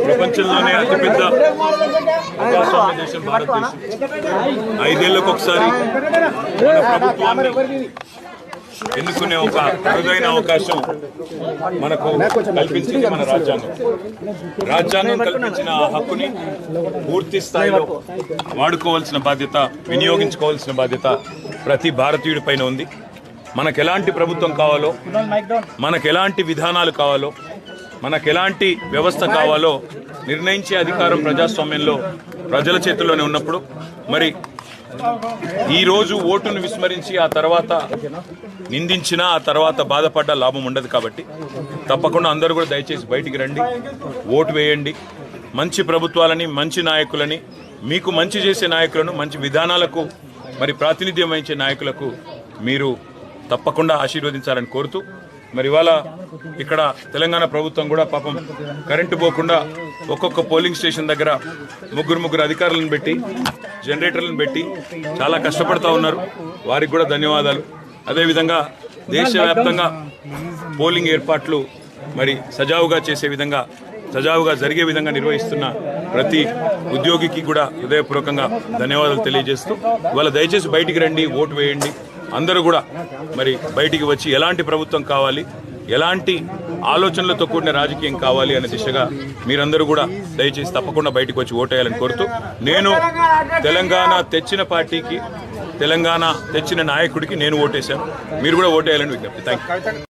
ప్రపంచంలోనే అతిపెద్ద ప్రజాస్వామ్య దేశం భారతదేశం. 5 ఏళ్లకు ఒకసారి మన ప్రభుత్వాన్ని ఎన్నుకునే ఒక అరుదైన అవకాశం మనకు కల్పించింది మన రాజ్యాంగం. రాజ్యాంగం కల్పించిన ఆ హక్కుని పూర్తి స్థాయిలో వాడుకోవాల్సిన బాధ్యత, వినియోగించుకోవాల్సిన బాధ్యత ప్రతి భారతీయుడి పైన ఉంది. మనకు ఎలాంటి ప్రభుత్వం కావాలో, మనకు ఎలాంటి విధానాలు కావాలో, మనకు ఎలాంటి వ్యవస్థ కావాలో నిర్ణయించే అధికారం ప్రజాస్వామ్యంలో ప్రజల చేతుల్లోనే ఉన్నప్పుడు మరి ఈరోజు ఓటును విస్మరించి ఆ తర్వాత నిందించినా ఆ తర్వాత బాధపడ్డ లాభం ఉండదు. కాబట్టి తప్పకుండా అందరూ కూడా దయచేసి బయటికి రండి, ఓటు వేయండి. మంచి ప్రభుత్వాలని, మంచి నాయకులని, మీకు మంచి చేసే నాయకులను, మంచి విధానాలకు మరి ప్రాతినిధ్యం వహించే నాయకులకు మీరు తప్పకుండా ఆశీర్వదించాలని కోరుతూ మరి ఇవాళ ఇక్కడ తెలంగాణ ప్రభుత్వం కూడా పాపం కరెంటు పోకుండా ఒక్కొక్క పోలింగ్ స్టేషన్ దగ్గర ముగ్గురు అధికారులను పెట్టి, జనరేటర్లను పెట్టి చాలా కష్టపడుతూ ఉన్నారు. వారికి కూడా ధన్యవాదాలు. అదేవిధంగా దేశవ్యాప్తంగా పోలింగ్ ఏర్పాట్లు మరి సజావుగా జరిగే విధంగా నిర్వహిస్తున్న ప్రతి ఉద్యోగికి కూడా హృదయపూర్వకంగా ధన్యవాదాలు తెలియజేస్తూ ఇవాళ దయచేసి బయటికి రండి, ఓటు వేయండి. అందరూ కూడా మరి బయటికి వచ్చి ఎలాంటి ప్రభుత్వం కావాలి, ఎలాంటి ఆలోచనలతో కూడిన రాజకీయం కావాలి అనే దిశగా మీరందరూ కూడా దయచేసి తప్పకుండా బయటకు వచ్చి ఓటేయాలని కోరుతూ, నేను తెలంగాణ తెచ్చిన పార్టీకి, తెలంగాణ తెచ్చిన నాయకుడికి నేను ఓటేశాను. మీరు కూడా ఓటేయాలని విజ్ఞప్తి. Thank you.